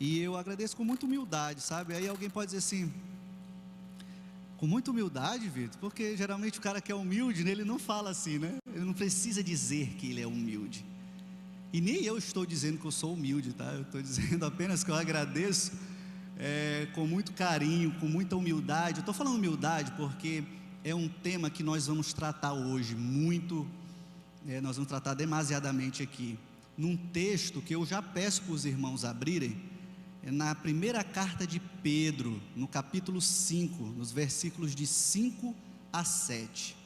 E eu agradeço com muita humildade, sabe? Aí alguém pode dizer assim, com muita humildade, Vitor, porque geralmente o cara que é humilde, né, ele não fala assim, né? Ele não precisa dizer que ele é humilde. E nem eu estou dizendo que eu sou humilde, tá? Eu estou dizendo apenas que eu agradeço com muito carinho, com muita humildade. Eu estou falando humildade porque é um tema que nós vamos tratar hoje nós vamos tratar demasiadamente aqui, num texto que eu já peço para os irmãos abrirem, na primeira carta de Pedro, no capítulo 5, nos versículos de 5 a 7.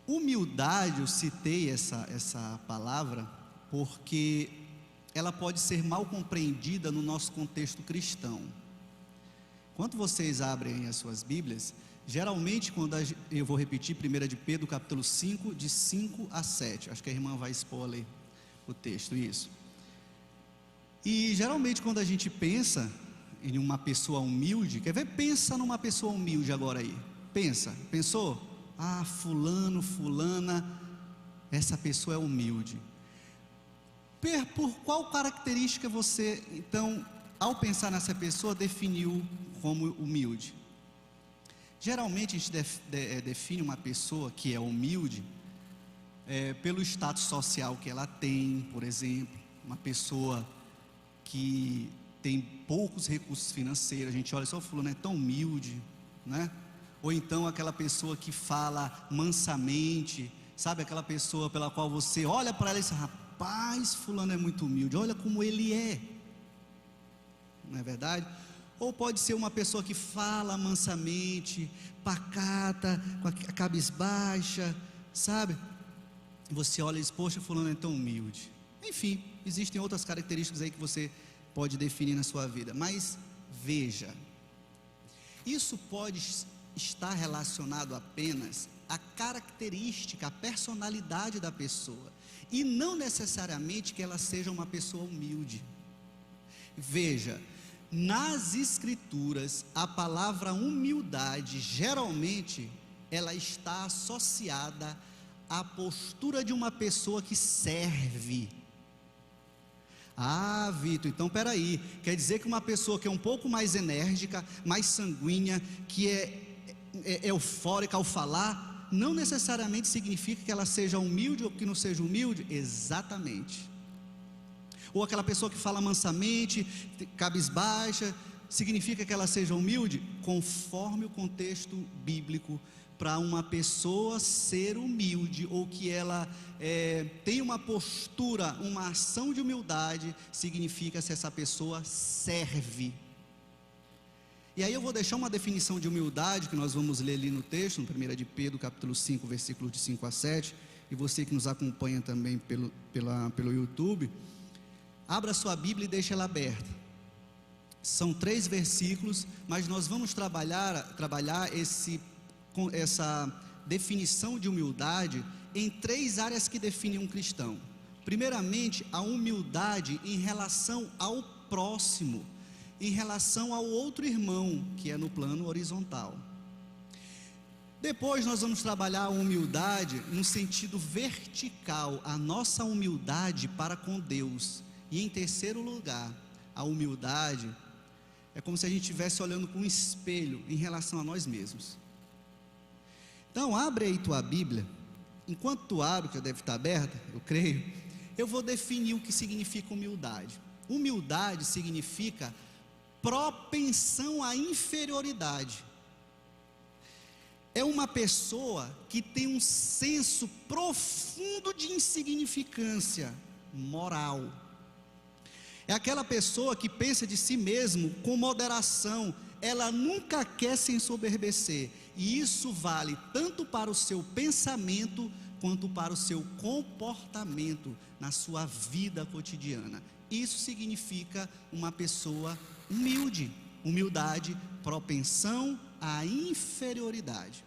Humildade, eu citei essa palavra, porque ela pode ser mal compreendida no nosso contexto cristão. Enquanto vocês abrem as suas Bíblias, geralmente eu vou repetir 1 de Pedro, capítulo 5, de 5 a 7, acho que a irmã vai expor ali o texto, isso. E geralmente quando a gente pensa em uma pessoa humilde, quer ver? Pensa numa pessoa humilde agora aí, pensou? Ah, fulano, fulana, essa pessoa é humilde. Por qual característica você, então, ao pensar nessa pessoa, definiu como humilde? Geralmente a gente define uma pessoa que é humilde pelo status social que ela tem, por exemplo. Uma pessoa que tem poucos recursos financeiros, a gente olha só, fulano é tão humilde, né? Ou então aquela pessoa que fala mansamente, sabe, aquela pessoa pela qual você olha para ela e diz, rapaz, fulano é muito humilde, olha como ele é, não é verdade? Ou pode ser uma pessoa que fala mansamente, pacata, com a cabisbaixa, sabe? Você olha e diz, poxa, fulano é tão humilde. Enfim, existem outras características aí que você pode definir na sua vida, mas veja, isso pode estar relacionado apenas à característica, à personalidade da pessoa, e não necessariamente que ela seja uma pessoa humilde. Veja, nas escrituras, a palavra humildade, geralmente, ela está associada à postura de uma pessoa que serve. Ah, Vitor, então peraí, quer dizer que uma pessoa que é um pouco mais enérgica, mais sanguínea, que é eufórica ao falar, não necessariamente significa que ela seja humilde ou que não seja humilde? Exatamente. Ou aquela pessoa que fala mansamente, cabisbaixa, significa que ela seja humilde? Conforme o contexto bíblico, para uma pessoa ser humilde, ou que ela tenha uma postura, uma ação de humildade, significa se essa pessoa serve. E aí eu vou deixar uma definição de humildade, que nós vamos ler ali no texto, no 1 de Pedro, capítulo 5, versículos de 5 a 7, e você que nos acompanha também pelo YouTube, abra sua Bíblia e deixe ela aberta. São 3 versículos, mas nós vamos trabalhar essa definição de humildade em 3 áreas que definem um cristão. Primeiramente, a humildade em relação ao próximo, em relação ao outro irmão, que é no plano horizontal. Depois nós vamos trabalhar a humildade no sentido vertical, a nossa humildade para com Deus. E em terceiro lugar, a humildade é como se a gente estivesse olhando com um espelho em relação a nós mesmos. Então abre aí tua Bíblia. Enquanto tu abre, que deve estar aberta, eu creio, eu vou definir o que significa humildade. Humildade significa propensão à inferioridade. É uma pessoa que tem um senso profundo de insignificância moral. É aquela pessoa que pensa de si mesmo com moderação, ela nunca quer se ensoberbecer, e isso vale tanto para o seu pensamento, quanto para o seu comportamento na sua vida cotidiana. Isso significa uma pessoa humilde. Humildade, propensão à inferioridade.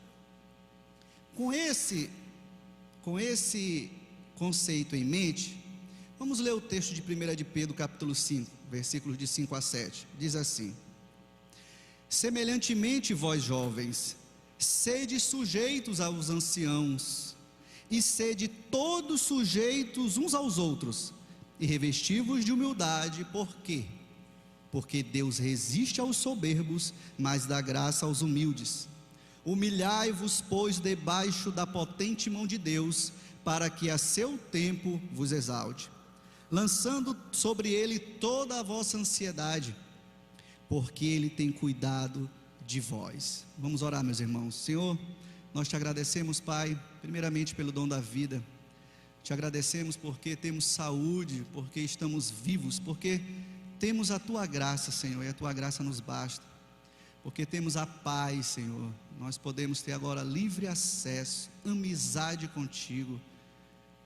Com esse conceito em mente, vamos ler o texto de 1 de Pedro, capítulo 5, versículos de 5 a 7. Diz assim: semelhantemente, vós jovens, sede sujeitos aos anciãos, e sede todos sujeitos uns aos outros, e revesti-vos de humildade. Por quê? porque Deus resiste aos soberbos, mas dá graça aos humildes. Humilhai-vos, pois, debaixo da potente mão de Deus, para que a seu tempo vos exalte, lançando sobre ele toda a vossa ansiedade, porque ele tem cuidado de vós. Vamos orar, meus irmãos. Senhor, nós te agradecemos, Pai, primeiramente pelo dom da vida. Te agradecemos porque temos saúde, porque estamos vivos, porque temos a tua graça, Senhor, e a tua graça nos basta. Porque temos a paz, Senhor. Nós podemos ter agora livre acesso, amizade contigo.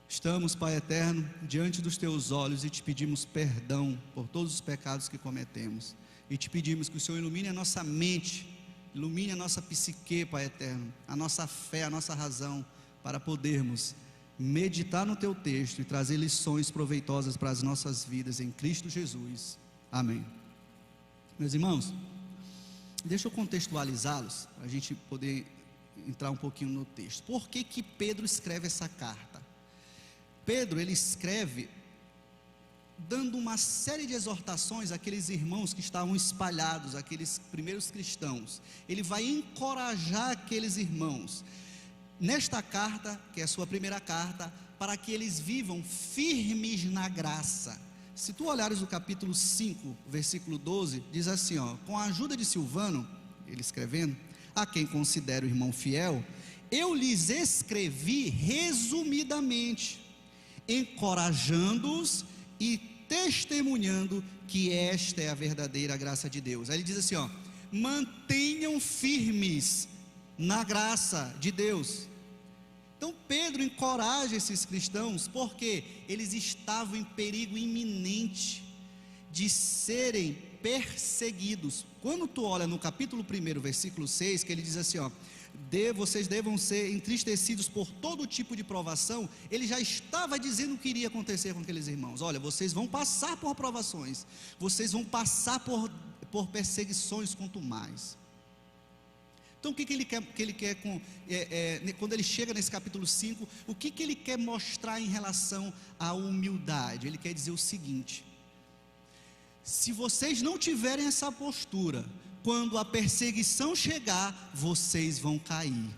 Estamos, Pai eterno, diante dos teus olhos e te pedimos perdão por todos os pecados que cometemos. E te pedimos que o Senhor ilumine a nossa mente, ilumine a nossa psique, Pai eterno, a nossa fé, a nossa razão, para podermos meditar no teu texto e trazer lições proveitosas para as nossas vidas em Cristo Jesus. Amém. Meus irmãos, deixa eu contextualizá-los, para a gente poder entrar um pouquinho no texto. Por que que Pedro escreve essa carta? Pedro, ele escreve dando uma série de exortações àqueles irmãos que estavam espalhados, aqueles primeiros cristãos. Ele vai encorajar aqueles irmãos, nesta carta, que é a sua primeira carta, para que eles vivam firmes na graça. Se tu olhares o capítulo 5, versículo 12, diz assim, com a ajuda de Silvano, ele escrevendo, a quem considero irmão fiel, eu lhes escrevi resumidamente, encorajando-os e testemunhando que esta é a verdadeira graça de Deus. Aí ele diz assim, mantenham firmes na graça de Deus. Então Pedro encoraja esses cristãos, porque eles estavam em perigo iminente de serem perseguidos. Quando tu olha no capítulo 1, versículo 6, que ele diz assim, vocês devam ser entristecidos por todo tipo de provação, ele já estava dizendo o que iria acontecer com aqueles irmãos. Olha, vocês vão passar por provações, vocês vão passar por perseguições contumazes. Então o que ele quer quando ele chega nesse capítulo 5, o que ele quer mostrar em relação à humildade? Ele quer dizer o seguinte: se vocês não tiverem essa postura, quando a perseguição chegar, vocês vão cair,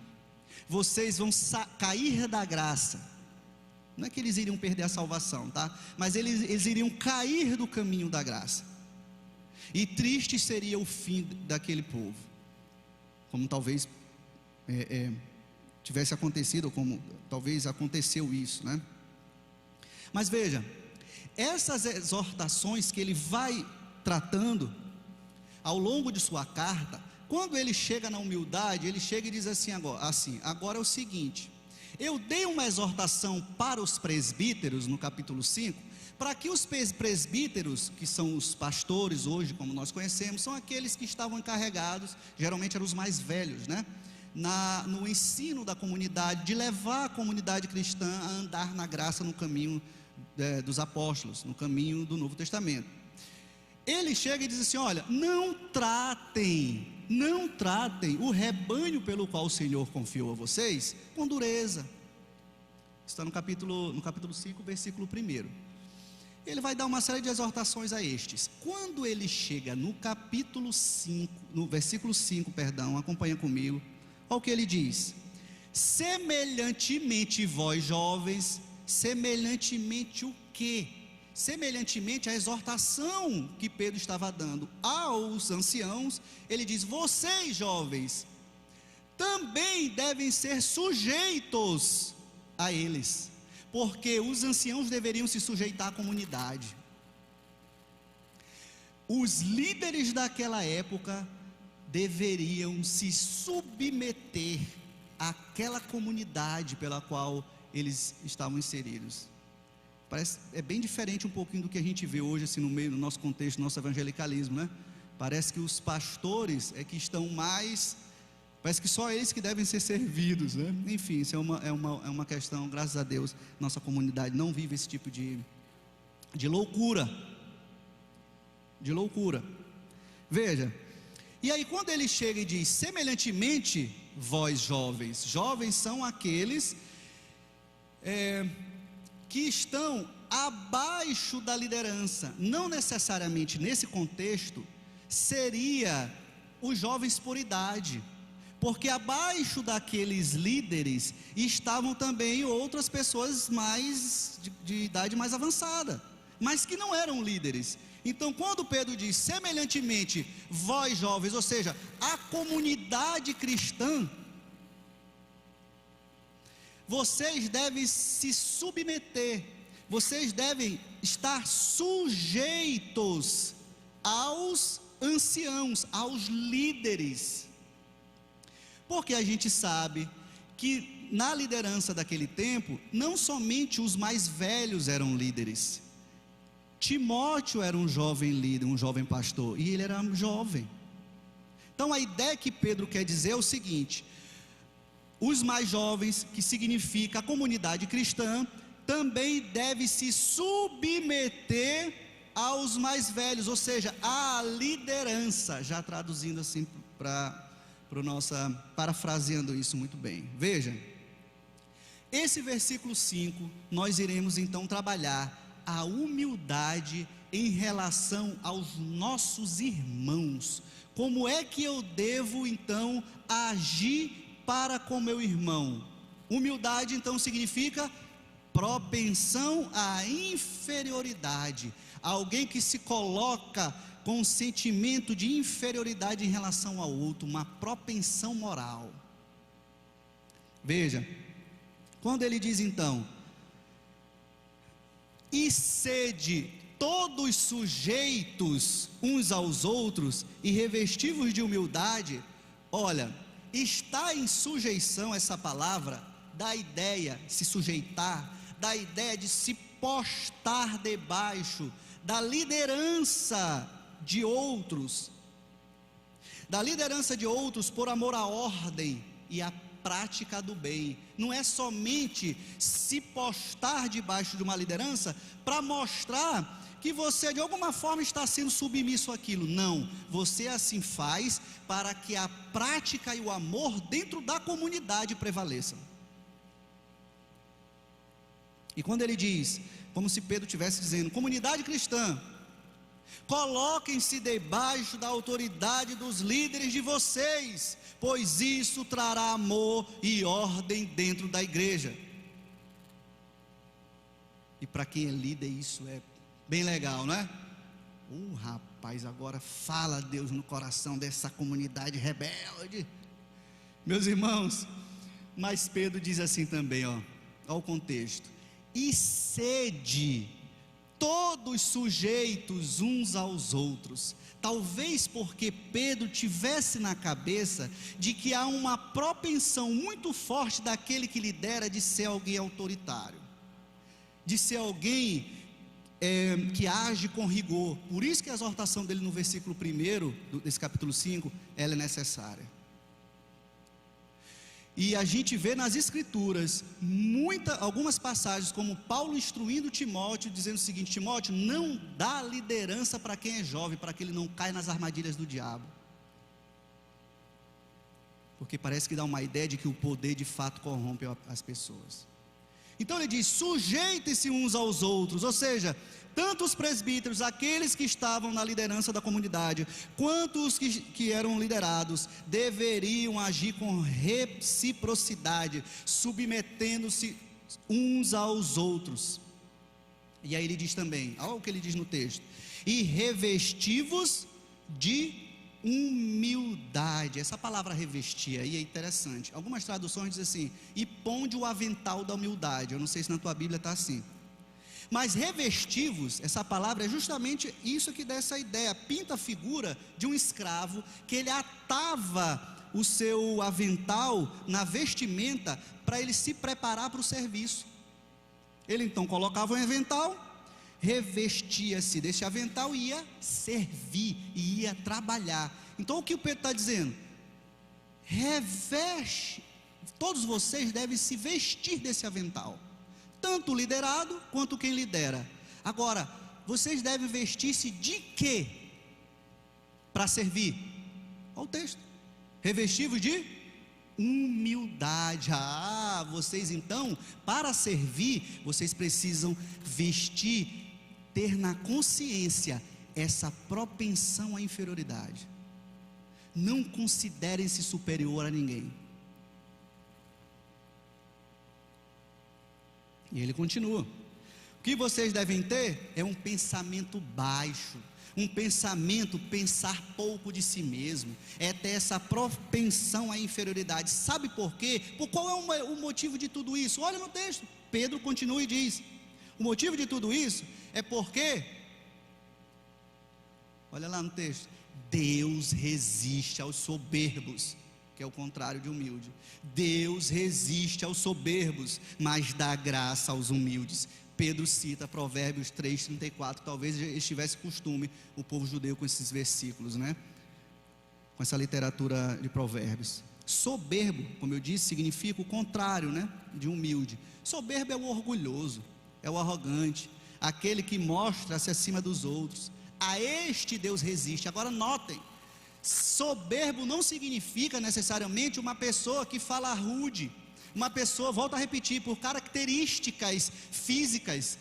vocês vão cair da graça. Não é que eles iriam perder a salvação, tá? Mas eles iriam cair do caminho da graça, e triste seria o fim daquele povo, como talvez tivesse acontecido, ou como talvez aconteceu isso, né? Mas veja, essas exortações que ele vai tratando ao longo de sua carta, quando ele chega na humildade, ele chega e diz assim, agora é o seguinte, eu dei uma exortação para os presbíteros no capítulo 5, para que os presbíteros, que são os pastores hoje, como nós conhecemos, são aqueles que estavam encarregados, geralmente eram os mais velhos, né? No ensino da comunidade, de levar a comunidade cristã a andar na graça no caminho dos apóstolos, no caminho do Novo Testamento. Ele chega e diz assim, olha, não tratem o rebanho pelo qual o Senhor confiou a vocês com dureza. Está no capítulo 5, versículo 1. Ele vai dar uma série de exortações a estes. Quando ele chega no capítulo 5, no versículo 5, acompanha comigo, olha o que ele diz: semelhantemente vós jovens, semelhantemente o quê? Semelhantemente a exortação que Pedro estava dando aos anciãos, ele diz, vocês jovens, também devem ser sujeitos a eles, porque os anciãos deveriam se sujeitar à comunidade. Os líderes daquela época deveriam se submeter àquela comunidade pela qual eles estavam inseridos. É bem diferente um pouquinho do que a gente vê hoje, assim, no meio do nosso contexto, do nosso evangelicalismo, né? Parece que os pastores é que estão mais... Parece que só eles que devem ser servidos, né? Enfim, isso é uma questão, graças a Deus, nossa comunidade não vive esse tipo de loucura. De loucura. Veja, e aí quando ele chega e diz, semelhantemente, vós jovens são aqueles que estão abaixo da liderança, não necessariamente nesse contexto, seria os jovens por idade, porque abaixo daqueles líderes estavam também outras pessoas de idade mais avançada, mas que não eram líderes. Então, quando Pedro diz, semelhantemente, vós jovens, ou seja, a comunidade cristã, vocês devem se submeter, vocês devem estar sujeitos aos anciãos, aos líderes, porque a gente sabe que na liderança daquele tempo, não somente os mais velhos eram líderes. Timóteo era um jovem líder, um jovem pastor, e ele era jovem. Então a ideia que Pedro quer dizer é o seguinte: os mais jovens, que significa a comunidade cristã, também deve se submeter aos mais velhos, ou seja, à liderança, já traduzindo assim para parafraseando isso muito bem. Veja, esse versículo 5, nós iremos então trabalhar a humildade em relação aos nossos irmãos. Como é que eu devo então agir para com meu irmão? Humildade então significa propensão à inferioridade, alguém que se coloca com um sentimento de inferioridade em relação ao outro, uma propensão moral. Veja, quando ele diz então, e sede todos sujeitos uns aos outros e revestivos de humildade, olha, está em sujeição, essa palavra dá ideia, se sujeitar, dá ideia de se postar debaixo da liderança de outros, por amor à ordem e à prática do bem. Não é somente se postar debaixo de uma liderança para mostrar que você de alguma forma está sendo submisso àquilo. Não, você assim faz para que a prática e o amor dentro da comunidade prevaleçam. E quando ele diz, como se Pedro estivesse dizendo, comunidade cristã, coloquem-se debaixo da autoridade dos líderes de vocês, pois isso trará amor e ordem dentro da igreja. E para quem é líder isso é bem legal, não é? Rapaz, agora fala Deus no coração dessa comunidade rebelde. Meus irmãos, mas Pedro diz assim também, olha o contexto: e sede todos sujeitos uns aos outros. Talvez porque Pedro tivesse na cabeça de que há uma propensão muito forte daquele que lidera de ser alguém autoritário, de ser alguém que age com rigor. Por isso que a exortação dele no versículo 1 desse capítulo 5, ela é necessária. E a gente vê nas escrituras algumas passagens como Paulo instruindo Timóteo, dizendo o seguinte: Timóteo, não dá liderança para quem é jovem, para que ele não caia nas armadilhas do diabo, porque parece que dá uma ideia de que o poder de fato corrompe as pessoas. Então ele diz, sujeitem-se uns aos outros, ou seja, tanto os presbíteros, aqueles que estavam na liderança da comunidade, quanto os que eram liderados, deveriam agir com reciprocidade, submetendo-se uns aos outros. E aí ele diz também, olha o que ele diz no texto: e revestivos de humildade. Essa palavra revestir aí é interessante. Algumas traduções dizem assim, e ponde o avental da humildade. Eu não sei se na tua Bíblia está assim, mas revestivos, essa palavra é justamente isso que dá essa ideia, pinta a figura de um escravo, que ele atava o seu avental na vestimenta, para ele se preparar para o serviço. Ele então colocava um avental, revestia-se desse avental e ia servir, e ia trabalhar. Então o que o Pedro está dizendo? Reveste, todos vocês devem se vestir desse avental, tanto o liderado quanto quem lidera. Agora, vocês devem vestir-se de quê? Para servir. Olha o texto, revestivos de Humildade. Vocês então, para servir, vocês precisam vestir, ter na consciência essa propensão à inferioridade. Não considerem-se superior a ninguém. E ele continua: o que vocês devem ter é um pensamento baixo, pensar pouco de si mesmo, é ter essa propensão à inferioridade. Sabe por quê? Por qual é o motivo de tudo isso? Olha no texto, Pedro continua e diz: o motivo de tudo isso é porque, olha lá no texto, Deus resiste aos soberbos, que é o contrário de humilde. Deus resiste aos soberbos, mas dá graça aos humildes. Pedro cita Provérbios 3:34, talvez estivesse costume o povo judeu com esses versículos, né? Com essa literatura de Provérbios. Soberbo, como eu disse, significa o contrário, né? De humilde. Soberbo é o orgulhoso, é o arrogante, aquele que mostra-se acima dos outros. A este Deus resiste. Agora notem, soberbo não significa necessariamente uma pessoa que fala rude, uma pessoa, volto a repetir, por características físicas.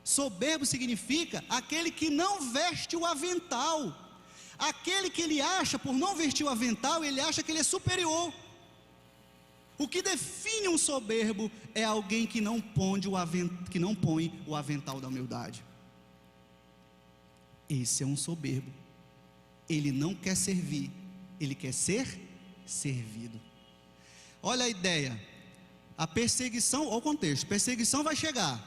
Soberbo significa aquele que não veste o avental, aquele que ele acha, por não vestir o avental, ele acha que ele é superior. O que define um soberbo é alguém que não põe o avental da humildade. Esse é um soberbo. Ele não quer servir, ele quer ser servido. Olha a ideia, a perseguição, olha o contexto, perseguição vai chegar,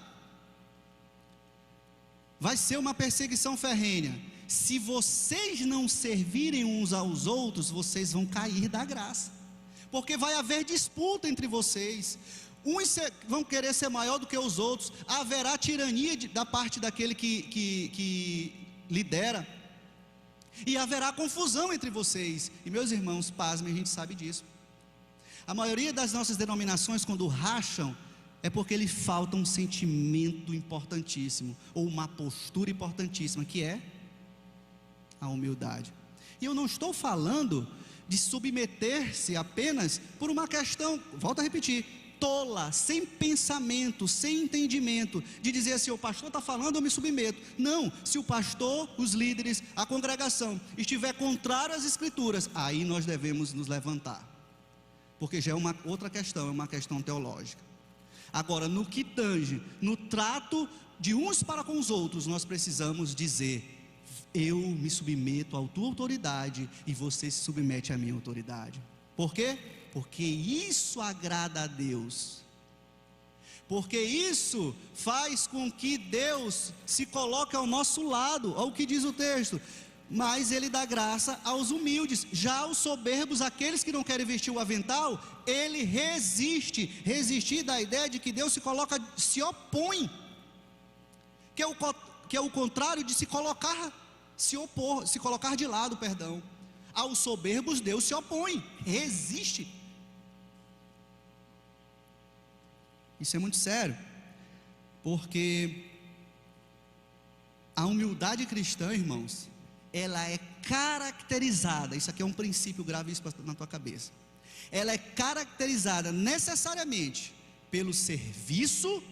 vai ser uma perseguição ferrenha. Se vocês não servirem uns aos outros, vocês vão cair da graça, porque vai haver disputa entre vocês, uns vão querer ser maior do que os outros, haverá tirania da parte daquele que lidera, e haverá confusão entre vocês. E meus irmãos, pasmem, a gente sabe disso. A maioria das nossas denominações, quando racham, é porque lhe falta um sentimento importantíssimo, ou uma postura importantíssima, que é a humildade. E eu não estou falando de submeter-se apenas por uma questão, volto a repetir, tola, sem pensamento, sem entendimento, de dizer assim: o pastor está falando, eu me submeto. Não, se o pastor, os líderes, a congregação estiver contrário às escrituras, aí nós devemos nos levantar, porque já é uma outra questão, é uma questão teológica. Agora, no que tange, no trato de uns para com os outros, nós precisamos dizer: eu me submeto à tua autoridade e você se submete à minha autoridade. Por quê? Porque isso agrada a Deus, porque isso faz com que Deus se coloque ao nosso lado. Olha o que diz o texto: mas ele dá graça aos humildes. Já os soberbos, aqueles que não querem vestir o avental, ele resiste. Resistir da ideia de que Deus se opõe, que é o contrário de se colocar, se opor, se colocar de lado, perdão. Aos soberbos Deus se opõe, resiste. Isso é muito sério, porque a humildade cristã, irmãos, ela é caracterizada, isso aqui é um princípio, grave isso na tua cabeça, ela é caracterizada necessariamente pelo serviço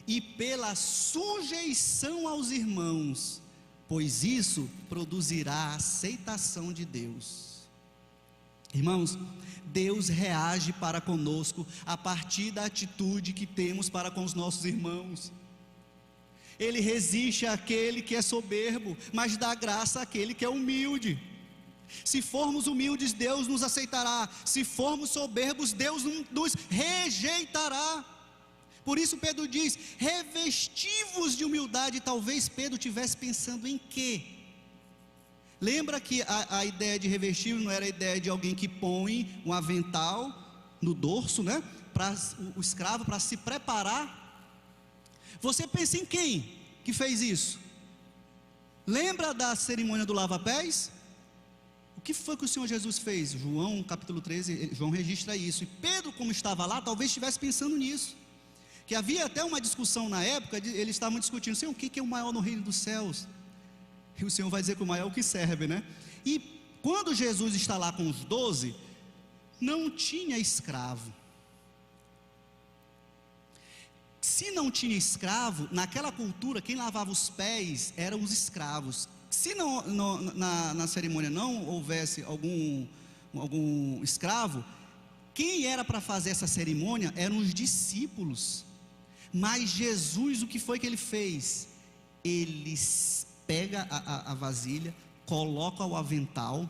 e pela sujeição aos irmãos, pois isso produzirá a aceitação de Deus. Irmãos, Deus reage para conosco a partir da atitude que temos para com os nossos irmãos. Ele resiste àquele que é soberbo, mas dá graça àquele que é humilde. Se formos humildes, Deus nos aceitará. Se formos soberbos, Deus nos rejeitará. Por isso Pedro diz: revesti-vos de humildade. Talvez Pedro estivesse pensando em quê? Lembra que a ideia de revestir não era a ideia de alguém que põe um avental no dorso, né? Para o escravo, para se preparar. Você pensa em quem que fez isso? Lembra da cerimônia do lava-pés? O que foi que o Senhor Jesus fez? João capítulo 13, João registra isso. E Pedro, como estava lá, talvez estivesse pensando nisso. Que havia até uma discussão na época, eles estavam discutindo: Senhor, o que é o maior no reino dos céus? E o Senhor vai dizer que o maior é o que serve, né? E quando Jesus está lá com os 12, não tinha escravo. Se não tinha escravo, naquela cultura, quem lavava os pés eram os escravos. Se na cerimônia não houvesse algum escravo, quem era para fazer essa cerimônia eram os discípulos. Mas Jesus, o que foi que ele fez? Ele pega a vasilha, coloca o avental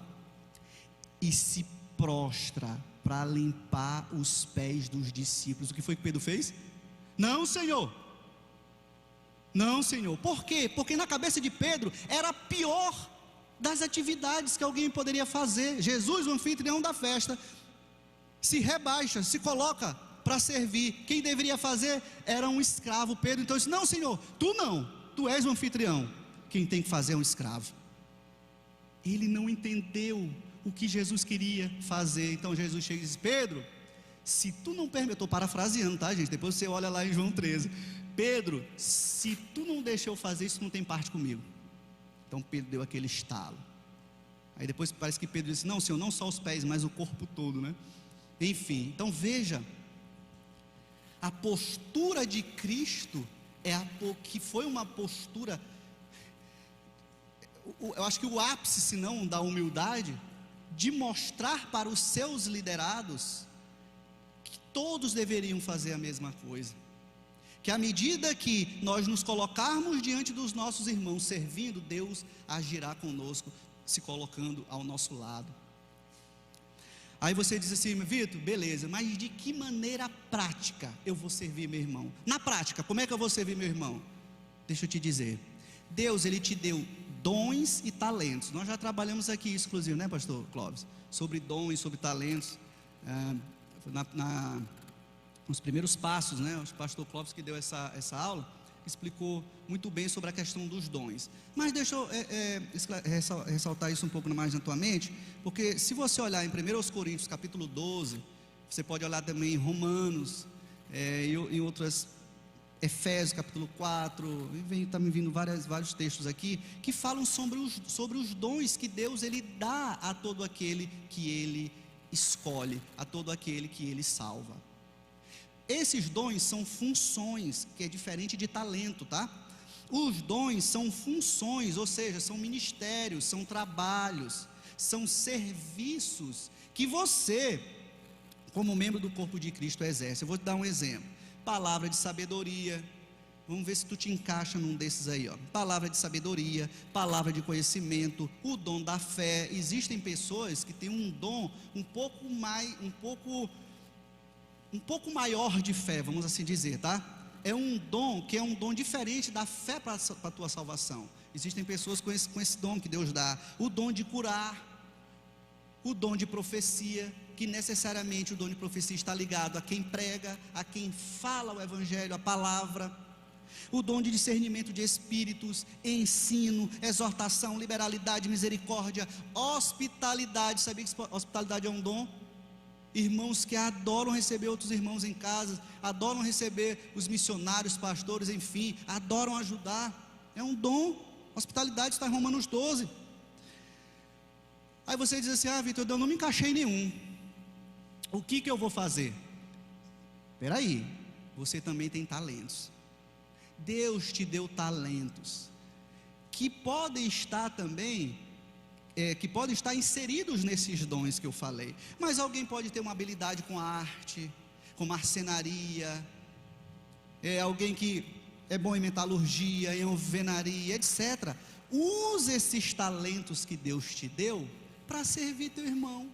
e se prostra para limpar os pés dos discípulos. O que foi que Pedro fez? Não, Senhor. Não, Senhor. Por quê? Porque na cabeça de Pedro era a pior das atividades que alguém poderia fazer. Jesus, o anfitrião da festa, se rebaixa, se coloca para servir. Quem deveria fazer era um escravo. Pedro então disse: não, Senhor, tu não, tu és o anfitrião. Quem tem que fazer é um escravo. Ele não entendeu o que Jesus queria fazer. Então Jesus chega e diz: Pedro, se tu não permitir, eu estou parafraseando, tá, gente? Depois você olha lá em João 13. Pedro, se tu não deixa eu fazer isso, não tem parte comigo. Então Pedro deu aquele estalo. Aí depois parece que Pedro disse: não, Senhor, não só os pés, mas o corpo todo, né? Enfim, então veja, a postura de Cristo que foi uma postura, eu acho que o ápice, se não da humildade, de mostrar para os seus liderados que todos deveriam fazer a mesma coisa. Que à medida que nós nos colocarmos diante dos nossos irmãos servindo, Deus agirá conosco, se colocando ao nosso lado. Aí você diz assim: Vitor, beleza, mas de que maneira prática eu vou servir meu irmão? Na prática, como é que eu vou servir meu irmão? Deixa eu te dizer, Deus, Ele te deu dons e talentos. Nós já trabalhamos aqui exclusivo, né, pastor Clóvis? Sobre dons, sobre talentos, nos primeiros passos, né? O pastor Clóvis que deu essa aula, explicou muito bem sobre a questão dos dons. Mas deixa eu ressaltar isso um pouco mais na tua mente, porque se você olhar em 1 Coríntios capítulo 12, você pode olhar também em Romanos, em outras, Efésios capítulo 4, está me vindo vários textos aqui, que falam sobre os dons que Deus Ele dá a todo aquele que Ele escolhe, a todo aquele que Ele salva. Esses dons são funções, que é diferente de talento, tá? Os dons são funções, ou seja, são ministérios, são trabalhos, são serviços que você, como membro do corpo de Cristo, exerce. Eu vou te dar um exemplo: palavra de sabedoria. Vamos ver se tu te encaixa num desses aí, ó. Palavra de sabedoria, palavra de conhecimento, o dom da fé. Existem pessoas que têm um dom um pouco maior de fé, vamos assim dizer, tá? É um dom que é um dom diferente da fé para a tua salvação. Existem pessoas com esse dom que Deus dá: o dom de curar, o dom de profecia, que necessariamente o dom de profecia está ligado a quem prega, a quem fala o evangelho, a palavra. O dom de discernimento de espíritos, ensino, exortação, liberalidade, misericórdia, hospitalidade. Sabia que hospitalidade é um dom? Irmãos que adoram receber outros irmãos em casa, adoram receber os missionários, pastores, enfim, adoram ajudar. É um dom. Hospitalidade está em Romanos 12. Aí você diz assim: Vitor, eu não me encaixei em nenhum. O que eu vou fazer? Espera aí, você também tem talentos. Deus te deu talentos que podem estar também que podem estar inseridos nesses dons que eu falei. Mas alguém pode ter uma habilidade com a arte, com marcenaria, alguém que é bom em metalurgia, em alvenaria, etc. Use esses talentos que Deus te deu para servir teu irmão.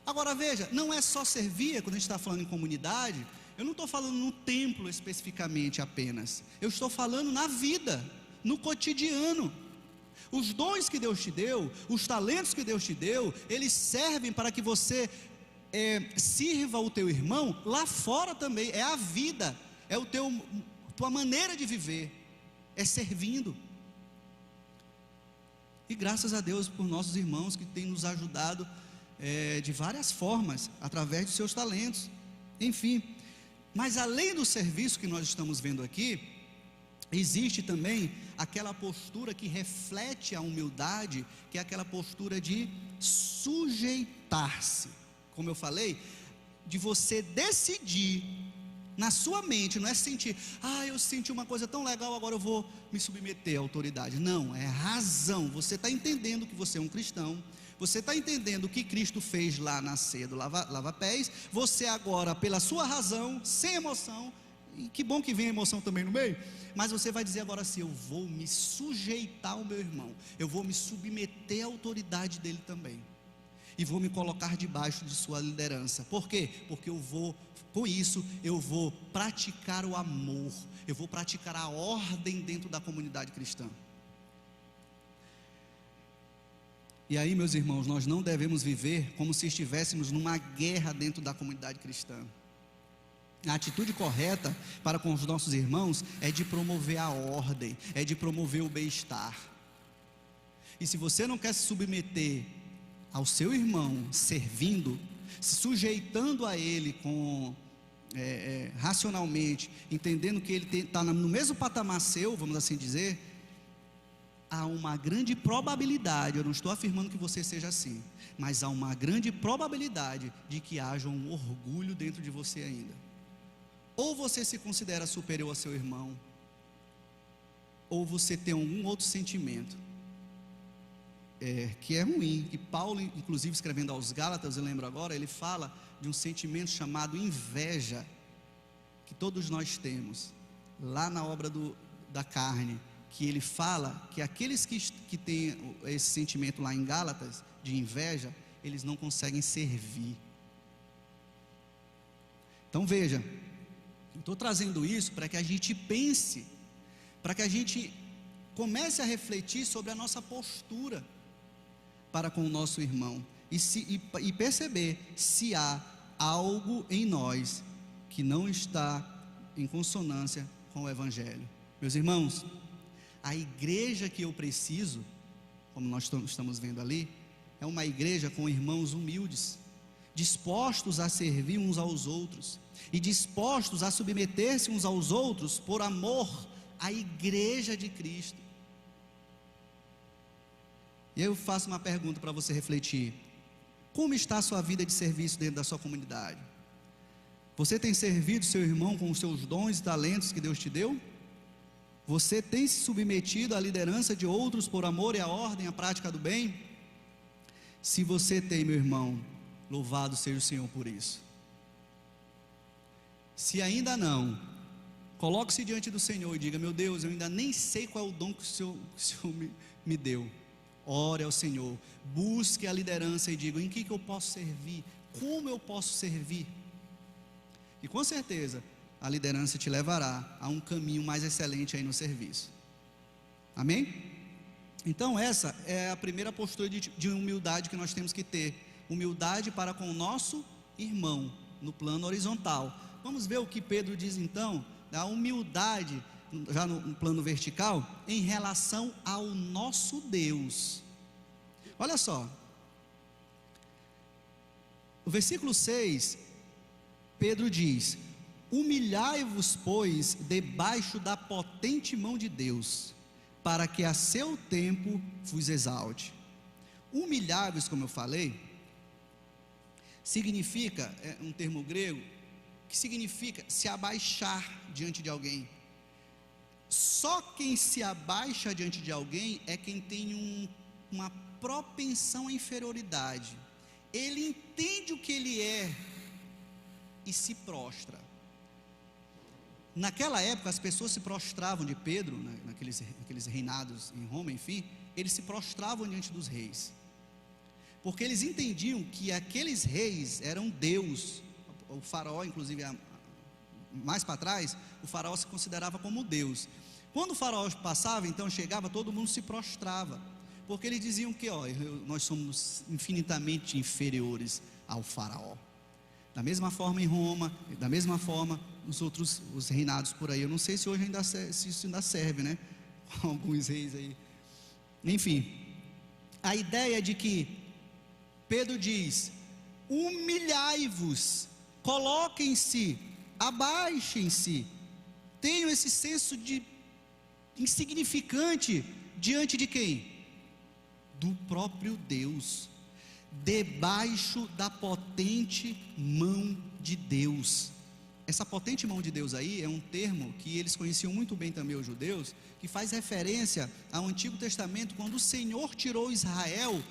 Agora veja, não é só servir. Quando a gente está falando em comunidade, eu não estou falando no templo especificamente apenas, eu estou falando na vida, no cotidiano. Os dons que Deus te deu, os talentos que Deus te deu, eles servem para que você sirva o teu irmão lá fora também. É a vida, é tua maneira de viver, é servindo. E graças a Deus por nossos irmãos que têm nos ajudado de várias formas, através de seus talentos, enfim. Mas além do serviço que nós estamos vendo aqui, existe também aquela postura que reflete a humildade, que é aquela postura de sujeitar-se. como eu falei, de você decidir na sua mente, não é sentir, eu senti uma coisa tão legal, agora eu vou me submeter à autoridade. Não, é razão. Você está entendendo que você é um cristão, você está entendendo o que Cristo fez lá na ceia do lava-pés, você agora, pela sua razão, sem emoção, e que bom que vem a emoção também no meio, mas você vai dizer agora assim: eu vou me sujeitar ao meu irmão, eu vou me submeter à autoridade dele também, e vou me colocar debaixo de sua liderança. Por quê? Porque com isso eu vou praticar o amor, eu vou praticar a ordem dentro da comunidade cristã. E aí, meus irmãos, nós não devemos viver como se estivéssemos numa guerra dentro da comunidade cristã. A atitude correta para com os nossos irmãos é de promover a ordem, é de promover o bem-estar. E se você não quer se submeter ao seu irmão, servindo, se sujeitando a ele racionalmente, entendendo que ele está no mesmo patamar seu, vamos assim dizer, há uma grande probabilidade, eu não estou afirmando que você seja assim, mas há uma grande probabilidade de que haja um orgulho dentro de você ainda. Ou você se considera superior a seu irmão, ou você tem algum outro sentimento que é ruim, que Paulo, inclusive escrevendo aos Gálatas, eu lembro agora, ele fala de um sentimento chamado inveja, que todos nós temos, lá na obra da carne, que ele fala que aqueles que têm esse sentimento lá em Gálatas, de inveja, eles não conseguem servir. Então veja, eu estou trazendo isso para que a gente pense, para que a gente comece a refletir sobre a nossa postura para com o nosso irmão, e perceber se há algo em nós que não está em consonância com o Evangelho. Meus irmãos, a igreja que eu preciso, como nós estamos vendo ali, é uma igreja com irmãos humildes, dispostos a servir uns aos outros, e dispostos a submeter-se uns aos outros, por amor à igreja de Cristo. E eu faço uma pergunta para você refletir: como está a sua vida de serviço dentro da sua comunidade? Você tem servido seu irmão com os seus dons e talentos que Deus te deu? Você tem se submetido à liderança de outros por amor e à ordem, à prática do bem? Se você tem, meu irmão, louvado seja o Senhor por isso. Se ainda não, coloque-se diante do Senhor e diga: meu Deus, eu ainda nem sei qual é o dom que o Senhor me deu. Ore ao Senhor, busque a liderança e diga: em que eu posso servir? Como eu posso servir? E com certeza a liderança te levará a um caminho mais excelente aí no serviço. Amém? Então essa é a primeira postura de humildade que nós temos que ter. Humildade para com o nosso irmão, no plano horizontal. Vamos ver o que Pedro diz então, da humildade, já no plano vertical, em relação ao nosso Deus. Olha só, o versículo 6, Pedro diz: humilhai-vos, pois, debaixo da potente mão de Deus, para que a seu tempo vos exalte. Humilhai-vos, como eu falei, significa, é um termo grego, que significa se abaixar diante de alguém. Só quem se abaixa diante de alguém é quem tem uma propensão à inferioridade. Ele entende o que ele é e se prostra. Naquela época as pessoas se prostravam de Pedro, naqueles reinados em Roma, enfim, eles se prostravam diante dos reis, porque eles entendiam que aqueles reis eram Deus. O faraó, inclusive, mais para trás, o faraó se considerava como Deus. Quando o faraó passava, então chegava, todo mundo se prostrava, porque eles diziam que nós somos infinitamente inferiores ao faraó. Da mesma forma em Roma, da mesma forma os reinados por aí. Eu não sei se hoje se isso ainda serve, né? Alguns reis aí. Enfim, a ideia de que Pedro diz: humilhai-vos, coloquem-se, abaixem-se, tenham esse senso de insignificante diante de quem? Do próprio Deus. debaixo da potente mão de Deus. Essa potente mão de Deus aí é um termo que eles conheciam muito bem também, os judeus, que faz referência ao Antigo Testamento, quando o Senhor tirou Israel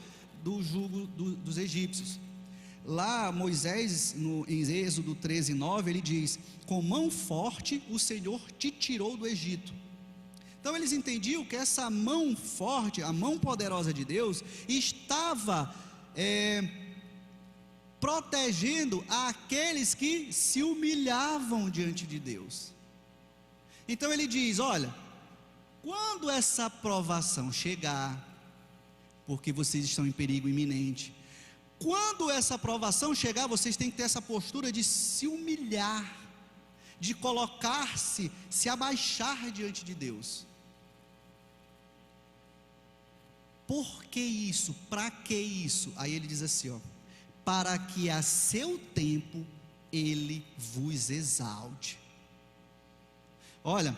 do jugo dos egípcios. Lá Moisés, em Êxodo 13:9, ele diz: com mão forte o Senhor te tirou do Egito. Então eles entendiam que essa mão forte, a mão poderosa de Deus, estava protegendo aqueles que se humilhavam diante de Deus. Então ele diz: olha, quando essa provação chegar, porque vocês estão em perigo iminente, quando essa provação chegar, vocês têm que ter essa postura de se humilhar, de colocar-se, se abaixar diante de Deus. Por que isso? Para que isso? Aí ele diz assim, ó: para que a seu tempo ele vos exalte. Olha,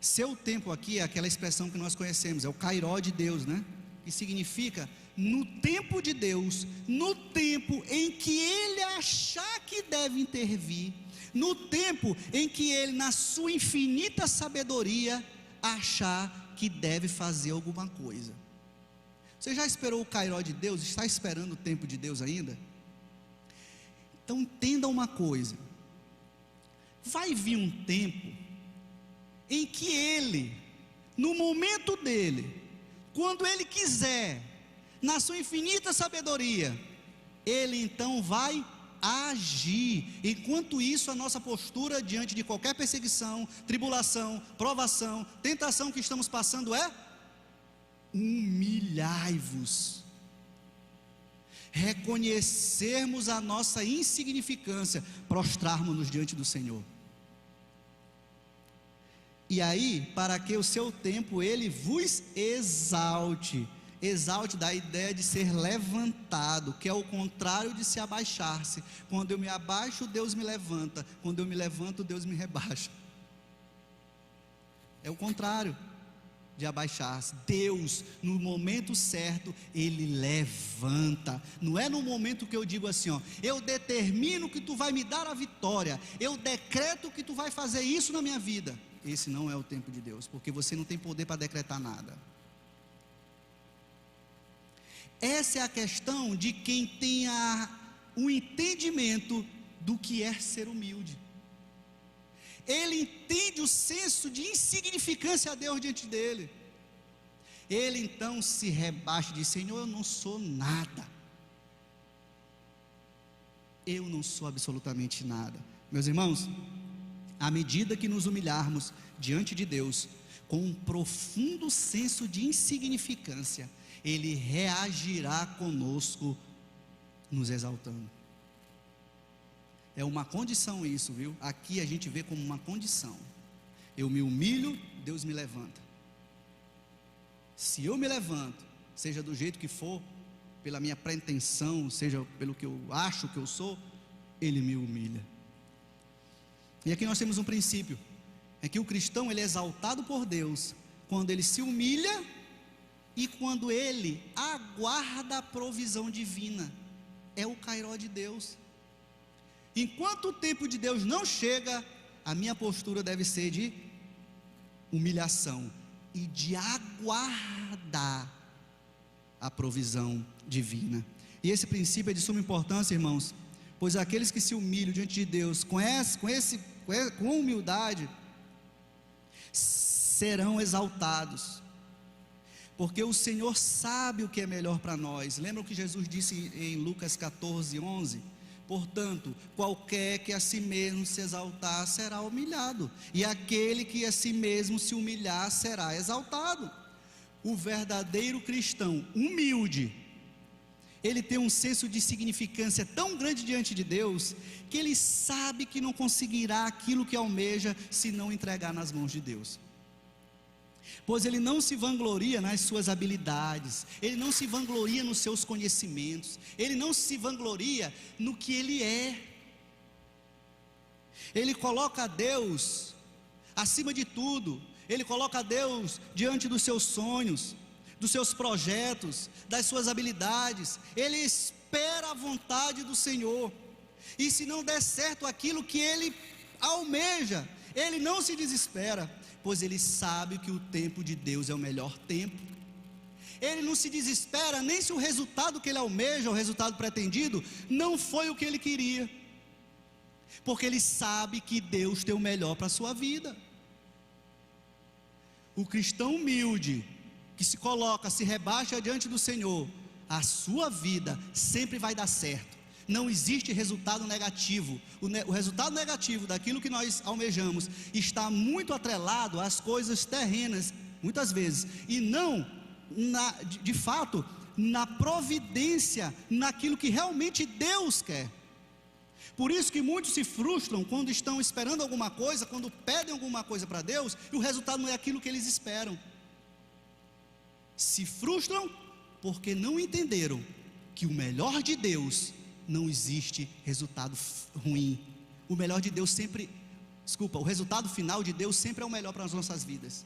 seu tempo aqui é aquela expressão que nós conhecemos, é o kairó de Deus, né? Que significa no tempo de Deus, no tempo em que ele achar que deve intervir, no tempo em que ele, na sua infinita sabedoria, achar que deve fazer alguma coisa. Você já esperou o kairó de Deus? Está esperando o tempo de Deus ainda? Então entenda uma coisa: vai vir um tempo em que ele, no momento dele, quando ele quiser, na sua infinita sabedoria, ele então vai agir. Enquanto isso, a nossa postura diante de qualquer perseguição, tribulação, provação, tentação que estamos passando é: humilhai-vos, reconhecermos a nossa insignificância, prostrarmos-nos diante do Senhor. E aí, para que o seu tempo ele vos exalte. Exalte dá a ideia de ser levantado, que é o contrário de se abaixar-se. Quando eu me abaixo, Deus me levanta. Quando eu me levanto, Deus me rebaixa. É o contrário de abaixar-se. Deus, no momento certo, ele levanta. Não é no momento que eu digo assim, ó: eu determino que tu vai me dar a vitória, eu decreto que tu vai fazer isso na minha vida. Esse não é o tempo de Deus, porque você não tem poder para decretar nada. Essa é a questão de quem tem o entendimento do que é ser humilde. Ele entende o senso de insignificância a Deus diante dele. Ele então se rebaixa e diz: Senhor, eu não sou nada. Eu não sou absolutamente nada. Meus irmãos, à medida que nos humilharmos diante de Deus, com um profundo senso de insignificância, ele reagirá conosco, nos exaltando. É uma condição isso, viu? Aqui a gente vê como uma condição. Eu me humilho, Deus me levanta. Se eu me levanto, seja do jeito que for, pela minha pretensão, seja pelo que eu acho que eu sou, ele me humilha. E aqui nós temos um princípio, é que o cristão ele é exaltado por Deus quando ele se humilha e quando ele aguarda a provisão divina. É o kairó de Deus. Enquanto o tempo de Deus não chega, a minha postura deve ser de humilhação e de aguardar a provisão divina. E esse princípio é de suma importância, irmãos, pois aqueles que se humilham diante de Deus com humildade serão exaltados, porque o Senhor sabe o que é melhor para nós. Lembram que Jesus disse em Lucas 14:11? Portanto, qualquer que a si mesmo se exaltar será humilhado, e aquele que a si mesmo se humilhar será exaltado. O verdadeiro cristão humilde, ele tem um senso de significância tão grande diante de Deus, que ele sabe que não conseguirá aquilo que almeja se não entregar nas mãos de Deus. Pois ele não se vangloria nas suas habilidades, ele não se vangloria nos seus conhecimentos, ele não se vangloria no que ele é. Ele coloca a Deus acima de tudo, ele coloca a Deus diante dos seus sonhos, dos seus projetos, das suas habilidades. Ele espera a vontade do Senhor, e se não der certo aquilo que ele almeja, ele não se desespera, pois ele sabe que o tempo de Deus é o melhor tempo. Ele não se desespera nem se o resultado que ele almeja, o resultado pretendido, não foi o que ele queria, porque ele sabe que Deus tem o melhor para a sua vida. O cristão humilde, que se coloca, se rebaixa diante do Senhor, a sua vida sempre vai dar certo. Não existe resultado negativo. O resultado negativo daquilo que nós almejamos está muito atrelado às coisas terrenas, muitas vezes, e não, de fato, na providência, naquilo que realmente Deus quer. Por isso que muitos se frustram quando estão esperando alguma coisa, quando pedem alguma coisa para Deus, e o resultado não é aquilo que eles esperam. Se frustram porque não entenderam que o melhor de Deus não existe resultado ruim. O melhor de Deus sempre, o resultado final de Deus sempre é o melhor para as nossas vidas,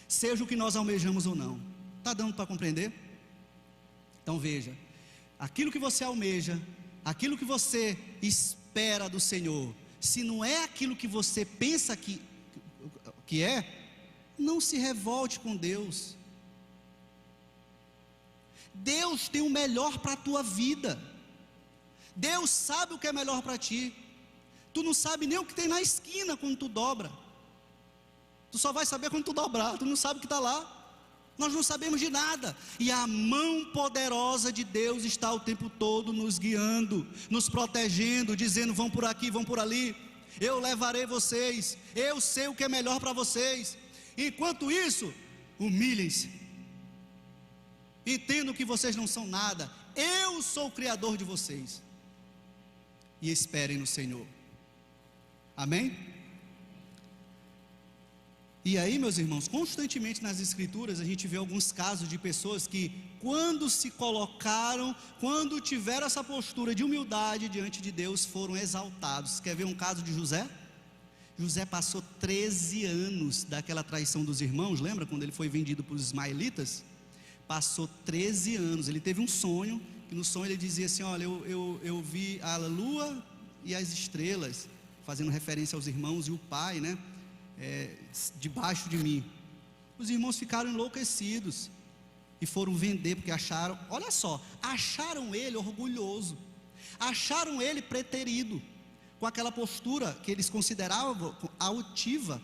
seja o que nós almejamos ou não. Está dando para compreender? Então veja, aquilo que você almeja, aquilo que você espera do Senhor, se não é aquilo que você pensa que é, não se revolte com Deus. Deus tem o melhor para a tua vida. Deus sabe o que é melhor para ti. Tu não sabe nem o que tem na esquina quando tu dobra. Tu só vai saber quando tu dobrar. Tu não sabe o que está lá. Nós não sabemos de nada. E a mão poderosa de Deus está o tempo todo nos guiando, nos protegendo, dizendo: vão por aqui, vão por ali. Eu levarei vocês. Eu sei o que é melhor para vocês. Enquanto isso, humilhem-se. Entendam que vocês não são nada. Eu sou o Criador de vocês. E esperem no Senhor. Amém? E aí, meus irmãos, constantemente nas Escrituras a gente vê alguns casos de pessoas que, quando se colocaram, quando tiveram essa postura de humildade diante de Deus, foram exaltados. Quer ver um caso de José? José passou 13 anos daquela traição dos irmãos. Lembra quando ele foi vendido para os ismaelitas? Passou 13 anos, ele teve um sonho, que no sonho ele dizia assim: olha, eu vi a lua e as estrelas, fazendo referência aos irmãos e o pai, né, debaixo de mim. Os irmãos ficaram enlouquecidos e foram vender, porque acharam, olha só, acharam ele orgulhoso, acharam ele preterido, com aquela postura que eles consideravam altiva,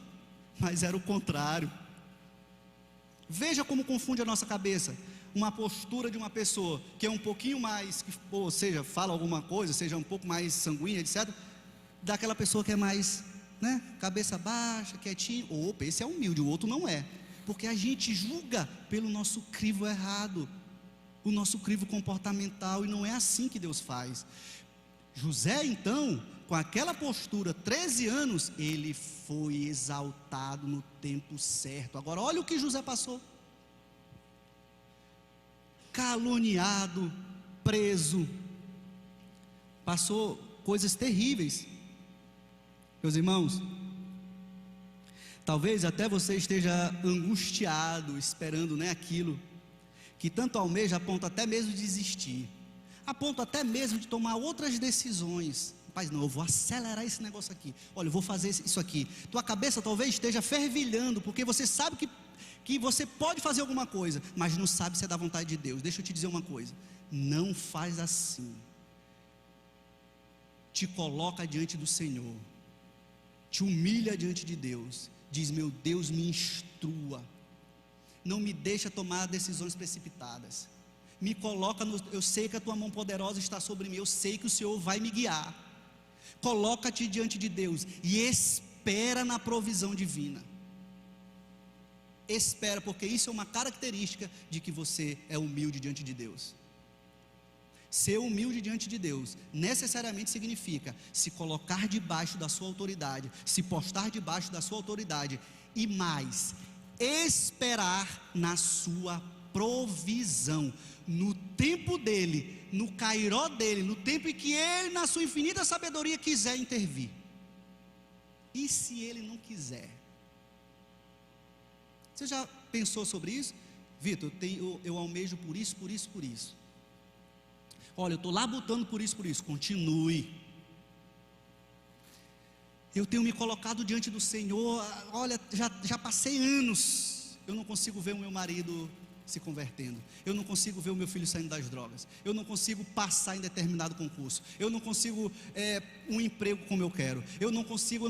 mas era o contrário. Veja como confunde a nossa cabeça. Uma postura de uma pessoa que é um pouquinho mais, ou seja, fala alguma coisa, seja um pouco mais sanguínea, etc., daquela pessoa que é mais, né, cabeça baixa, quietinho. Opa, esse é humilde, o outro não é. Porque a gente julga pelo nosso crivo errado, o nosso crivo comportamental, e não é assim que Deus faz. José, então, com aquela postura, 13 anos, ele foi exaltado no tempo certo. Agora olha o que José passou: caluniado, preso, passou coisas terríveis. Meus irmãos, talvez até você esteja angustiado, esperando, né, aquilo que tanto almeja, a ponto até mesmo de desistir, a ponto até mesmo de tomar outras decisões. Rapaz, não, eu vou acelerar esse negócio aqui, olha, eu vou fazer isso aqui. Tua cabeça talvez esteja fervilhando, porque você sabe que você pode fazer alguma coisa, mas não sabe se é da vontade de Deus. Deixa eu te dizer uma coisa: não faz assim. Te coloca diante do Senhor, te humilha diante de Deus, diz: meu Deus, me instrua, não me deixa tomar decisões precipitadas, me coloca eu sei que a tua mão poderosa está sobre mim, eu sei que o Senhor vai me guiar. Coloca-te diante de Deus e espera na provisão divina. Espera, porque isso é uma característica de que você é humilde diante de Deus. Ser humilde diante de Deus necessariamente significa se colocar debaixo da sua autoridade, se postar debaixo da sua autoridade, e mais, esperar na sua provisão, no tempo dele, no cairó dele, no tempo em que ele, na sua infinita sabedoria, quiser intervir. E se ele não quiser? Você já pensou sobre isso? Vitor, eu almejo por isso, por isso, por isso. Olha, eu estou labutando por isso, continue. Eu tenho me colocado diante do Senhor, olha, já passei anos, eu não consigo ver o meu marido se convertendo, eu não consigo ver o meu filho saindo das drogas, eu não consigo passar em determinado concurso, eu não consigo um emprego como eu quero, eu não consigo.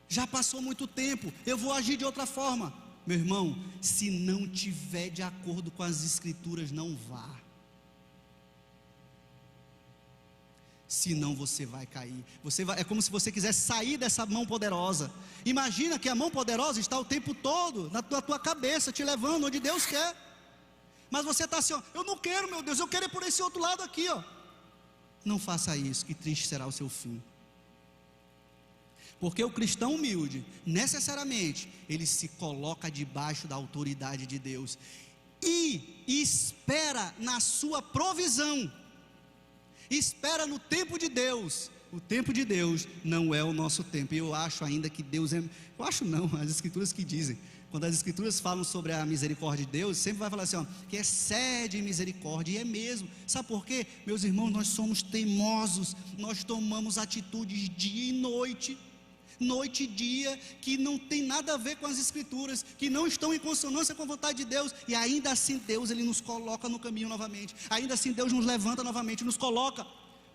Já passou muito tempo, eu vou agir de outra forma. Meu irmão, se não tiver de acordo com as Escrituras, não vá. Senão você vai cair. É como se você quisesse sair dessa mão poderosa. Imagina que a mão poderosa está o tempo todo na tua cabeça, te levando onde Deus quer. Mas você está assim, ó, eu não quero, meu Deus, eu quero ir por esse outro lado aqui, ó. Não faça isso, que triste será o seu fim. Porque o cristão humilde, necessariamente, ele se coloca debaixo da autoridade de Deus e espera na sua provisão, espera no tempo de Deus. O tempo de Deus não é o nosso tempo. E eu acho ainda que Deus é... Eu acho não, as Escrituras que dizem. Quando as Escrituras falam sobre a misericórdia de Deus, sempre vai falar assim, ó, que excede em misericórdia, e é mesmo. Sabe por quê? Meus irmãos, nós somos teimosos, nós tomamos atitudes dia e noite e dia, que não tem nada a ver com as Escrituras, que não estão em consonância com a vontade de Deus, e ainda assim Deus, Ele nos coloca no caminho novamente, ainda assim Deus nos levanta novamente, nos coloca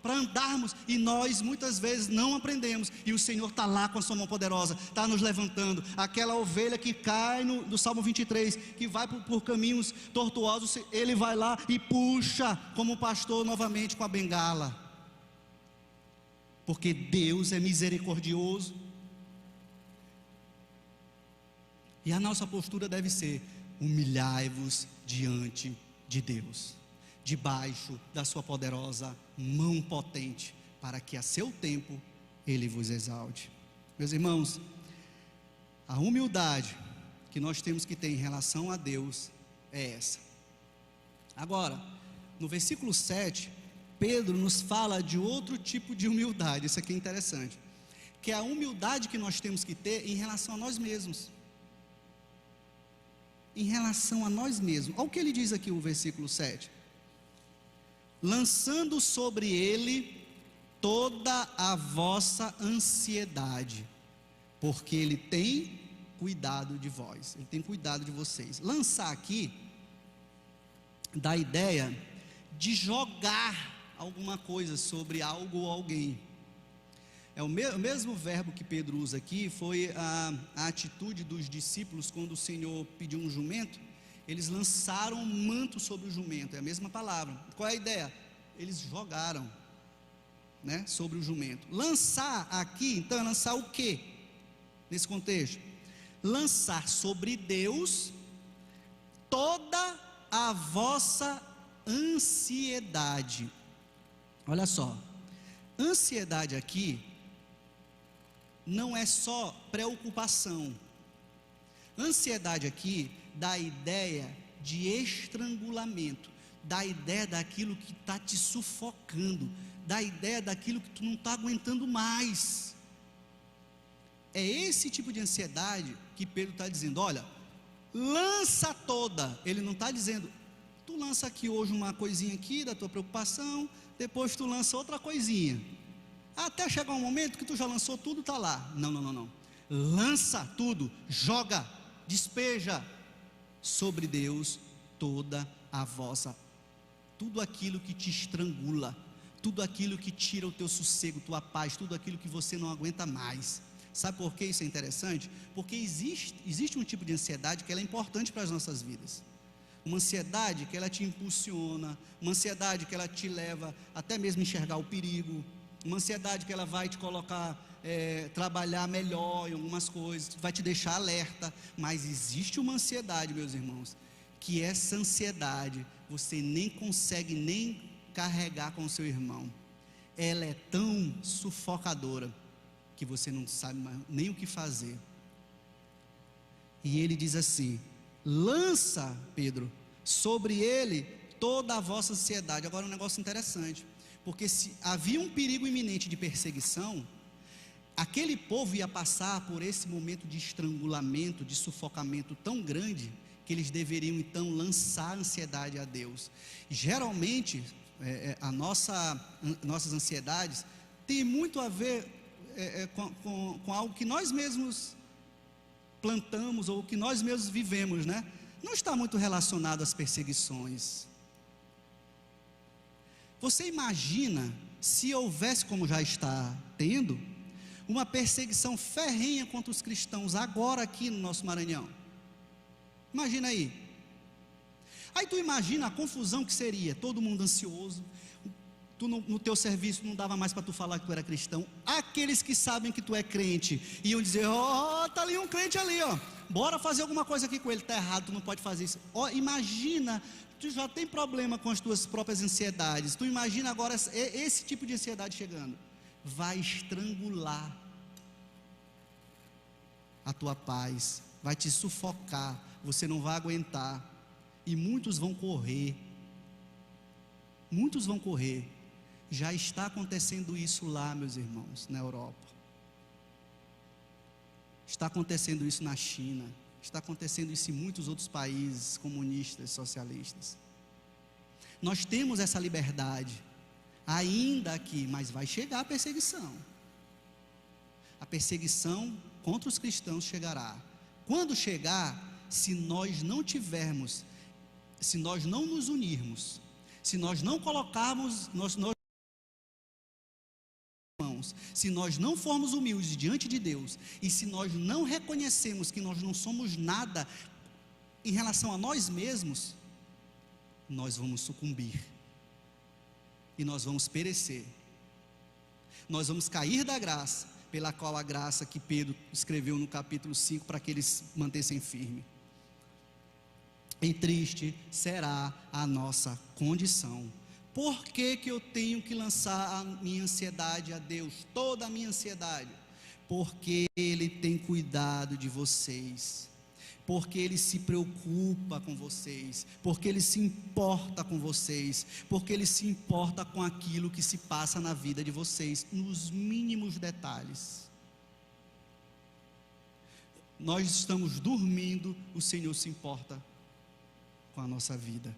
para andarmos, e nós muitas vezes não aprendemos, e o Senhor está lá com a sua mão poderosa, está nos levantando. Aquela ovelha que cai do Salmo 23, que vai por caminhos tortuosos, Ele vai lá e puxa, como pastor novamente com a bengala, porque Deus é misericordioso. E a nossa postura deve ser: humilhai-vos diante de Deus, debaixo da sua poderosa mão potente, para que a seu tempo Ele vos exalte. Meus irmãos, a humildade que nós temos que ter em relação a Deus é essa. Agora, no versículo 7, Pedro nos fala de outro tipo de humildade. Isso aqui é interessante, que é a humildade que nós temos que ter em relação a nós mesmos. Em relação a nós mesmos. Olha o que ele diz aqui, o versículo 7: lançando sobre ele toda a vossa ansiedade, porque ele tem cuidado de vós, ele tem cuidado de vocês. Lançar aqui dá a ideia de jogar alguma coisa sobre algo ou alguém. É o mesmo verbo que Pedro usa aqui. Foi a atitude dos discípulos quando o Senhor pediu um jumento. Eles lançaram um manto sobre o jumento, é a mesma palavra. Qual é a ideia? Eles jogaram, né, sobre o jumento. Lançar aqui, então, é lançar o quê? Nesse contexto, lançar sobre Deus toda a vossa ansiedade. Olha só, ansiedade aqui não é só preocupação. Ansiedade aqui dá a ideia de estrangulamento, dá a ideia daquilo que está te sufocando, dá a ideia daquilo que tu não está aguentando mais. É esse tipo de ansiedade que Pedro está dizendo: olha, lança toda. Ele não está dizendo, tu lança aqui hoje uma coisinha aqui da tua preocupação, depois tu lança outra coisinha, até chegar um momento que tu já lançou tudo, está lá. Não. Lança tudo, joga, despeja sobre Deus toda a vossa, tudo aquilo que te estrangula, tudo aquilo que tira o teu sossego, tua paz, tudo aquilo que você não aguenta mais. Sabe por que isso é interessante? Porque existe um tipo de ansiedade que ela é importante para as nossas vidas. Uma ansiedade que ela te impulsiona, uma ansiedade que ela te leva até mesmo a enxergar o perigo, uma ansiedade que ela vai te colocar, trabalhar melhor em algumas coisas, vai te deixar alerta. Mas existe uma ansiedade, meus irmãos, que essa ansiedade você nem consegue nem carregar com o seu irmão. Ela é tão sufocadora que você não sabe mais nem o que fazer. E ele diz assim: lança, Pedro, sobre ele toda a vossa ansiedade. Agora um negócio interessante, porque se havia um perigo iminente de perseguição, aquele povo ia passar por esse momento de estrangulamento, de sufocamento tão grande, que eles deveriam então lançar a ansiedade a Deus. Geralmente, nossas ansiedades tem muito a ver com algo que nós mesmos plantamos ou que nós mesmos vivemos, né? Não está muito relacionado às perseguições. Você imagina se houvesse, como já está tendo, uma perseguição ferrenha contra os cristãos agora aqui no nosso Maranhão? Imagina aí. Aí tu imagina a confusão que seria, todo mundo ansioso, tu no teu serviço não dava mais para tu falar que tu era cristão, aqueles que sabem que tu é crente, iam dizer, tá ali um crente ali, bora fazer alguma coisa aqui com ele, tá errado, tu não pode fazer isso. Imagina, tu já tem problema com as tuas próprias ansiedades, tu imagina agora esse tipo de ansiedade chegando, vai estrangular a tua paz, vai te sufocar, você não vai aguentar, e muitos vão correr, já está acontecendo isso lá, meus irmãos, na Europa, está acontecendo isso na China, está acontecendo isso em muitos outros países comunistas, socialistas. Nós temos essa liberdade, ainda aqui, mas vai chegar a perseguição contra os cristãos chegará. Quando chegar, se nós não nos unirmos, se nós não colocarmos mãos, se nós não formos humildes diante de Deus, e se nós não reconhecemos que nós não somos nada em relação a nós mesmos, nós vamos sucumbir, e nós vamos perecer, nós vamos cair da graça, pela qual a graça que Pedro escreveu no capítulo 5, para que eles mantessem firme. E triste será a nossa condição. Por que eu tenho que lançar a minha ansiedade a Deus, toda a minha ansiedade? Porque Ele tem cuidado de vocês, porque Ele se preocupa com vocês, porque Ele se importa com vocês, porque Ele se importa com aquilo que se passa na vida de vocês, nos mínimos detalhes. Nós estamos dormindo, o Senhor se importa com a nossa vida.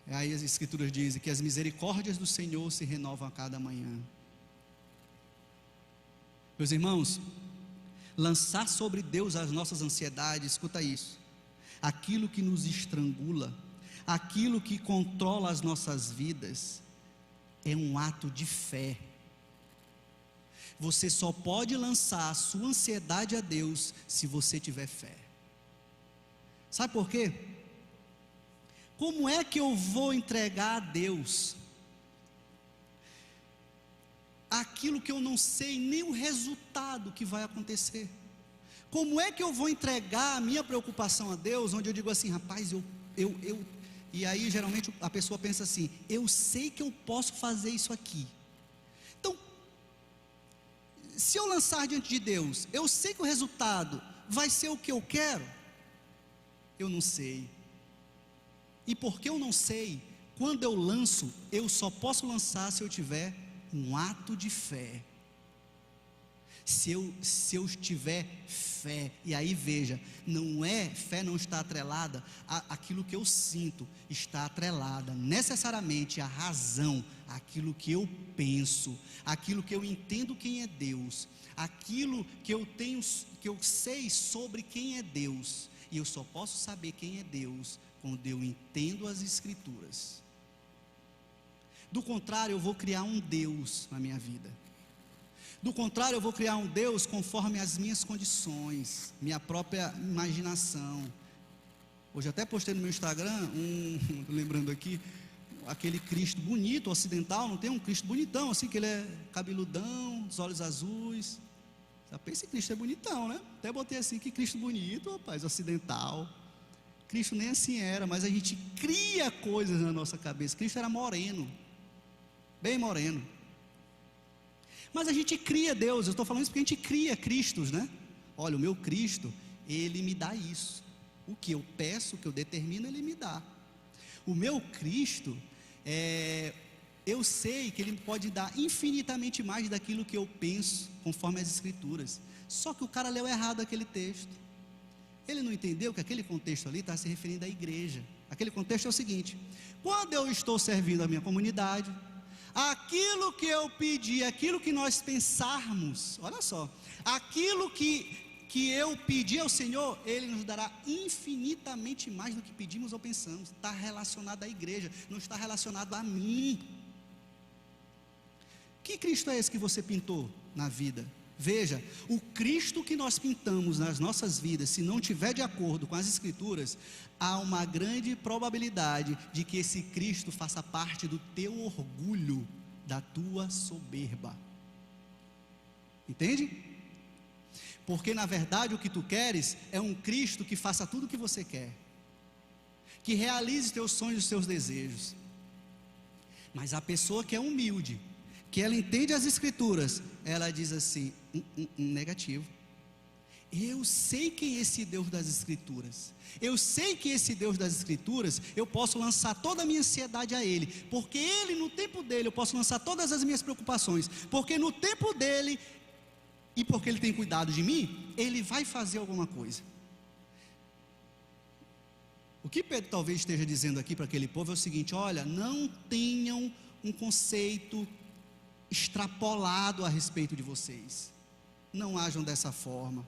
Aí as Escrituras dizem que as misericórdias do Senhor se renovam a cada manhã. Meus irmãos, lançar sobre Deus as nossas ansiedades, escuta isso, aquilo que nos estrangula, aquilo que controla as nossas vidas, é um ato de fé. Você só pode lançar a sua ansiedade a Deus se você tiver fé. Sabe por quê? Como é que eu vou entregar a Deus aquilo que eu não sei nem o resultado que vai acontecer? Como é que eu vou entregar a minha preocupação a Deus, onde eu digo assim, rapaz, e aí geralmente a pessoa pensa assim, eu sei que eu posso fazer isso aqui. Então, se eu lançar diante de Deus, eu sei que o resultado vai ser o que eu quero? Eu não sei. E porque eu não sei, quando eu lanço, eu só posso lançar se eu tiver um ato de fé. Se eu tiver fé, e aí veja, fé não está atrelada àquilo que eu sinto, está atrelada necessariamente à razão, àquilo que eu penso, àquilo que eu entendo quem é Deus, aquilo que eu sei sobre quem é Deus, e eu só posso saber quem é Deus quando eu entendo as Escrituras. Do contrário, eu vou criar um Deus na minha vida. Do contrário, eu vou criar um Deus conforme as minhas condições, minha própria imaginação. Hoje até postei no meu Instagram, lembrando aqui, aquele Cristo bonito, ocidental, não tem um Cristo bonitão, assim, que ele é cabeludão, os olhos azuis. Já pensa em Cristo é bonitão, né? Até botei assim, que Cristo bonito, rapaz, ocidental. Cristo nem assim era, mas a gente cria coisas na nossa cabeça. Cristo era moreno, bem moreno. Mas a gente cria Deus, eu estou falando isso porque a gente cria Cristos, né? Olha, o meu Cristo, Ele me dá isso. O que eu peço, o que eu determino, Ele me dá. O meu Cristo, eu sei que Ele pode dar infinitamente mais daquilo que eu penso, conforme as Escrituras. Só que o cara leu errado aquele texto. Ele não entendeu que aquele contexto ali está se referindo à igreja. Aquele contexto é o seguinte: quando eu estou servindo a minha comunidade, aquilo que eu pedi, aquilo que nós pensarmos, olha só, aquilo que eu pedi ao Senhor, Ele nos dará infinitamente mais do que pedimos ou pensamos. Está relacionado à igreja, não está relacionado a mim. Que Cristo é esse que você pintou na vida? Veja, o Cristo que nós pintamos nas nossas vidas, se não estiver de acordo com as Escrituras, há uma grande probabilidade de que esse Cristo faça parte do teu orgulho, da tua soberba. Entende? Porque na verdade o que tu queres é um Cristo que faça tudo o que você quer, que realize teus sonhos e seus desejos. Mas a pessoa que é humilde, que ela entende as Escrituras, ela diz assim, negativo. Eu sei quem é esse Deus das Escrituras. Eu sei que esse Deus das Escrituras, eu posso lançar toda a minha ansiedade a Ele, porque Ele, no tempo dEle, eu posso lançar todas as minhas preocupações, porque no tempo dEle, e porque Ele tem cuidado de mim, Ele vai fazer alguma coisa. O que Pedro talvez esteja dizendo aqui para aquele povo é o seguinte: olha, não tenham um conceito extrapolado a respeito de vocês, não ajam dessa forma.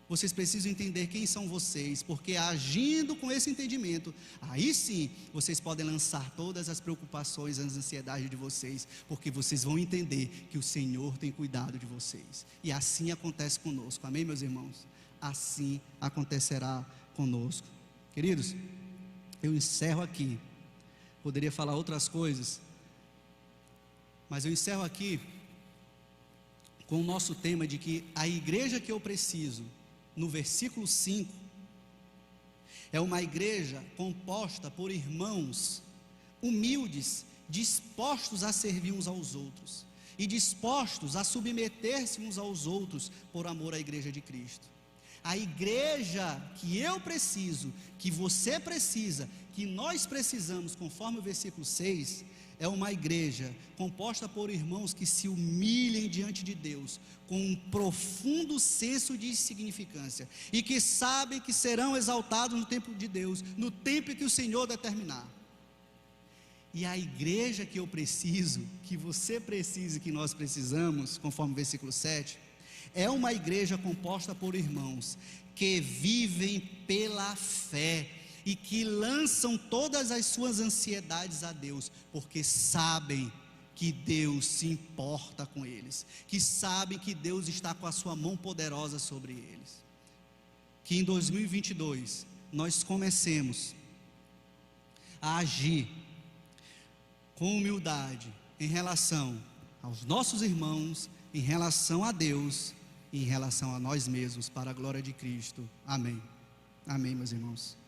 Vocês precisam entender quem são vocês, porque agindo com esse entendimento, aí sim, vocês podem lançar todas as preocupações, as ansiedades de vocês, porque vocês vão entender que o Senhor tem cuidado de vocês, e assim acontece conosco, amém, meus irmãos? Assim acontecerá conosco. Queridos, eu encerro aqui, poderia falar outras coisas, mas eu encerro aqui com o nosso tema de que a igreja que eu preciso, no versículo 5, é uma igreja composta por irmãos humildes, dispostos a servir uns aos outros, e dispostos a submeter-se uns aos outros, por amor à igreja de Cristo. A igreja que eu preciso, que você precisa, que nós precisamos, conforme o versículo 6, é uma igreja composta por irmãos que se humilhem diante de Deus, com um profundo senso de insignificância, e que sabem que serão exaltados no tempo de Deus, no tempo que o Senhor determinar. E a igreja que eu preciso, que você precisa, que nós precisamos, conforme o versículo 7, é uma igreja composta por irmãos que vivem pela fé, e que lançam todas as suas ansiedades a Deus, porque sabem que Deus se importa com eles, que sabem que Deus está com a sua mão poderosa sobre eles. Que em 2022 nós comecemos a agir com humildade em relação aos nossos irmãos, em relação a Deus e em relação a nós mesmos, para a glória de Cristo. Amém. Amém, meus irmãos.